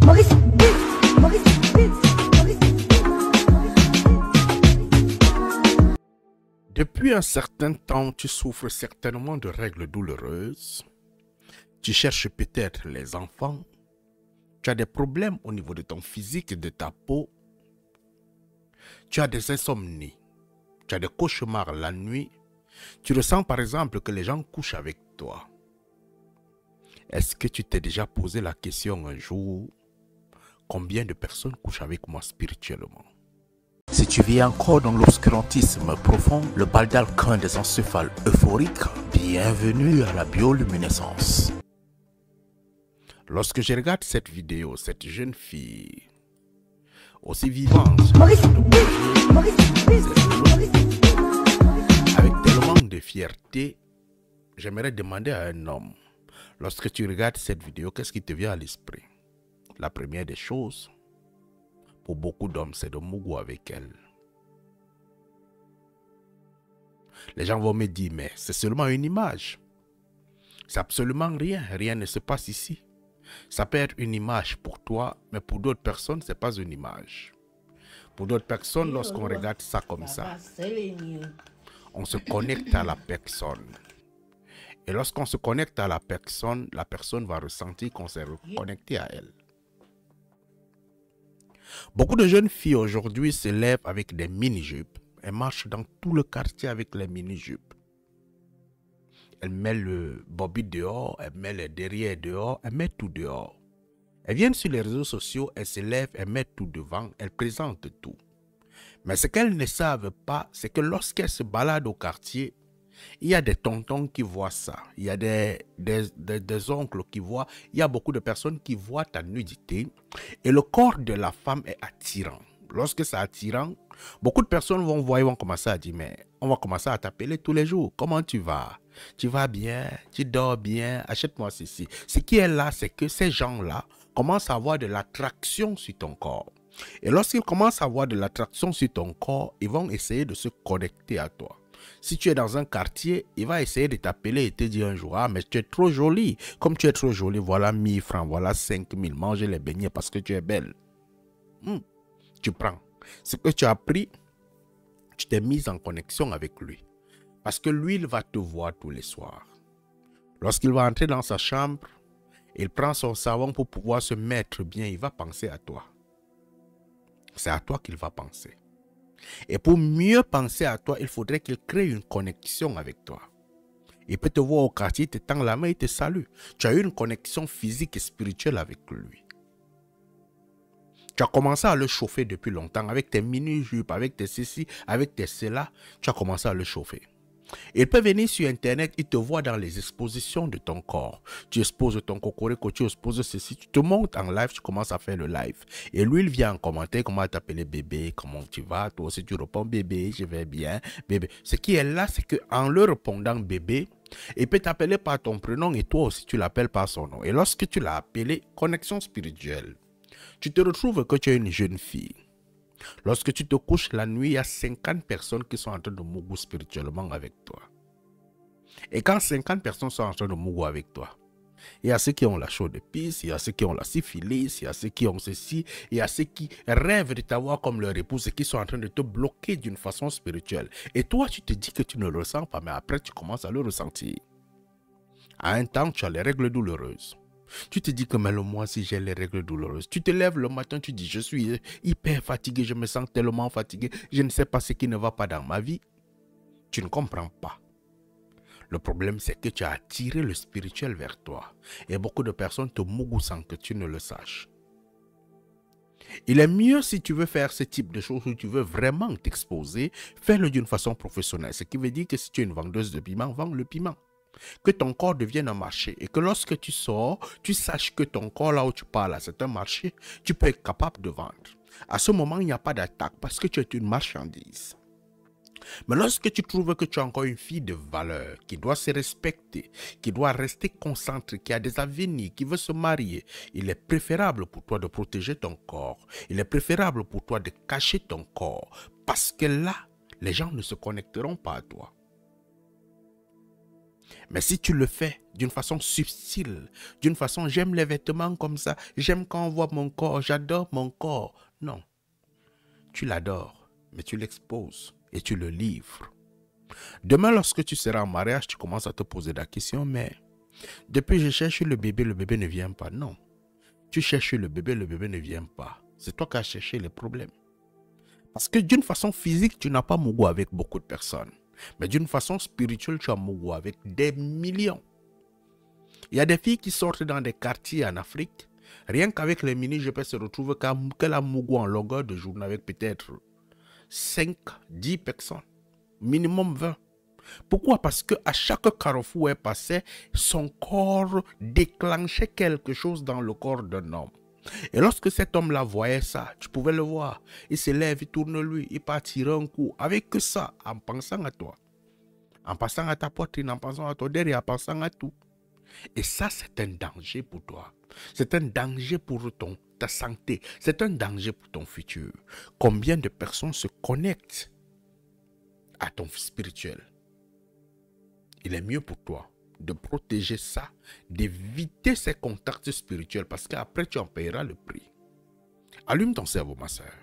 Maurice Beats, Maurice Beats, Maurice Beats. Depuis un certain temps, tu souffres certainement de règles douloureuses. Tu cherches peut-être les enfants. Tu as des problèmes au niveau de ton physique et de ta peau. Tu as des insomnies. Tu as des cauchemars la nuit. Tu ressens par exemple que les gens couchent avec toi. Est-ce que tu t'es déjà posé la question un jour, combien de personnes couchent avec moi spirituellement? Si tu vis encore dans l'obscurantisme profond, le baldachin des encéphales euphoriques, bienvenue à la bioluminescence. Lorsque je regarde cette vidéo, cette jeune fille, aussi vivante, avec tellement de fierté, j'aimerais demander à un homme, lorsque tu regardes cette vidéo, qu'est-ce qui te vient à l'esprit? La première des choses, pour beaucoup d'hommes, c'est de mougou avec elle. Les gens vont me dire, mais c'est seulement une image. C'est absolument rien, rien ne se passe ici. Ça peut être une image pour toi, mais pour d'autres personnes, ce n'est pas une image. Pour d'autres personnes, lorsqu'on regarde ça comme ça, on se connecte à la personne. Et lorsqu'on se connecte à la personne va ressentir qu'on s'est reconnecté à elle. Beaucoup de jeunes filles aujourd'hui se lèvent avec des mini-jupes. Elles marchent dans tout le quartier avec les mini-jupes. Elles mettent le bobby dehors, elles mettent les derrière dehors, elles mettent tout dehors. Elles viennent sur les réseaux sociaux, elles se lèvent, elles mettent tout devant, elles présentent tout. Mais ce qu'elles ne savent pas, c'est que lorsqu'elles se baladent au quartier, il y a des tontons qui voient ça, il y a des oncles qui voient, il y a beaucoup de personnes qui voient ta nudité et le corps de la femme est attirant. Lorsque c'est attirant, beaucoup de personnes vont voir, ils vont commencer à dire, mais on va commencer à t'appeler tous les jours. Comment tu vas? Tu vas bien? Tu dors bien? Achète-moi ceci. Ce qui est là, c'est que ces gens-là commencent à avoir de l'attraction sur ton corps. Et lorsqu'ils commencent à avoir de l'attraction sur ton corps, ils vont essayer de se connecter à toi. Si tu es dans un quartier, il va essayer de t'appeler et te dire un jour, ah, mais tu es trop jolie. Comme tu es trop jolie, voilà 1000 francs, voilà 5000. Mangez les beignets parce que tu es belle. Tu prends. Ce que tu as pris, tu t'es mis en connexion avec lui. Parce que lui, il va te voir tous les soirs. Lorsqu'il va entrer dans sa chambre, il prend son savon pour pouvoir se mettre bien. Il va penser à toi. C'est à toi qu'il va penser. Et pour mieux penser à toi, il faudrait qu'il crée une connexion avec toi. Il peut te voir au quartier, il te tend la main, il te salue. Tu as eu une connexion physique et spirituelle avec lui. Tu as commencé à le chauffer depuis longtemps avec tes mini-jupes, avec tes ceci, avec tes cela. Tu as commencé à le chauffer. Il peut venir sur Internet, il te voit dans les expositions de ton corps. Tu exposes ton cocorico, tu exposes ceci, tu te montes en live, tu commences à faire le live. Et lui, il vient en commentaire, comment t'appeler bébé, comment tu vas, toi aussi tu réponds bébé, je vais bien, bébé. Ce qui est là, c'est qu'en le répondant bébé, il peut t'appeler par ton prénom et toi aussi tu l'appelles par son nom. Et lorsque tu l'as appelé, connexion spirituelle, tu te retrouves que tu es une jeune fille. Lorsque tu te couches la nuit, il y a 50 personnes qui sont en train de mougou spirituellement avec toi. Et quand 50 personnes sont en train de mougou avec toi, il y a ceux qui ont la chaude de pisse, il y a ceux qui ont la syphilis, il y a ceux qui ont ceci, il y a ceux qui rêvent de t'avoir comme leur épouse et qui sont en train de te bloquer d'une façon spirituelle. Et toi, tu te dis que tu ne le ressens pas, mais après, tu commences à le ressentir. À un temps, tu as les règles douloureuses. Tu te dis que mais le mois si j'ai les règles douloureuses. Tu te lèves le matin, tu dis je suis hyper fatigué, je me sens tellement fatigué, je ne sais pas ce qui ne va pas dans ma vie. Tu ne comprends pas. Le problème c'est que tu as attiré le spirituel vers toi. Et beaucoup de personnes te mougou sans que tu ne le saches. Il est mieux si tu veux faire ce type de choses, où tu veux vraiment t'exposer, fais-le d'une façon professionnelle. Ce qui veut dire que si tu es une vendeuse de piment, vends le piment. Que ton corps devienne un marché et que lorsque tu sors, tu saches que ton corps, là où tu parles, c'est un marché, tu peux être capable de vendre. À ce moment, il n'y a pas d'attaque parce que tu es une marchandise. Mais lorsque tu trouves que tu es encore une fille de valeur, qui doit se respecter, qui doit rester concentrée, qui a des avenirs, qui veut se marier, il est préférable pour toi de protéger ton corps. Il est préférable pour toi de cacher ton corps parce que là, les gens ne se connecteront pas à toi. Mais si tu le fais d'une façon subtile, d'une façon j'aime les vêtements comme ça, j'aime quand on voit mon corps, j'adore mon corps. Non, tu l'adores, mais tu l'exposes et tu le livres. Demain, lorsque tu seras en mariage, tu commences à te poser la question, mais depuis je cherche le bébé ne vient pas. Non, tu cherches le bébé ne vient pas. C'est toi qui as cherché les problèmes. Parce que d'une façon physique, tu n'as pas mougou avec beaucoup de personnes. Mais d'une façon spirituelle, tu as mougou avec des millions. Il y a des filles qui sortent dans des quartiers en Afrique. Rien qu'avec les mini-jupes, se retrouvent qu'elle a mougou en longueur de journée avec peut-être 5, 10 personnes. Minimum 20. Pourquoi? Parce qu'à chaque carrefour où elle passait, son corps déclenchait quelque chose dans le corps d'un homme. Et lorsque cet homme-là voyait ça, tu pouvais le voir. Il se lève, il tourne lui, il part tirer un coup. Avec que ça, en pensant à toi. En pensant à ta poitrine, en pensant à ton derrière, en pensant à tout. Et ça, c'est un danger pour toi. C'est un danger pour ta santé. C'est un danger pour ton futur. Combien de personnes se connectent à ton spirituel? Il est mieux pour toi de protéger ça, d'éviter ces contacts spirituels parce qu'après tu en payeras le prix. Allume ton cerveau, ma soeur.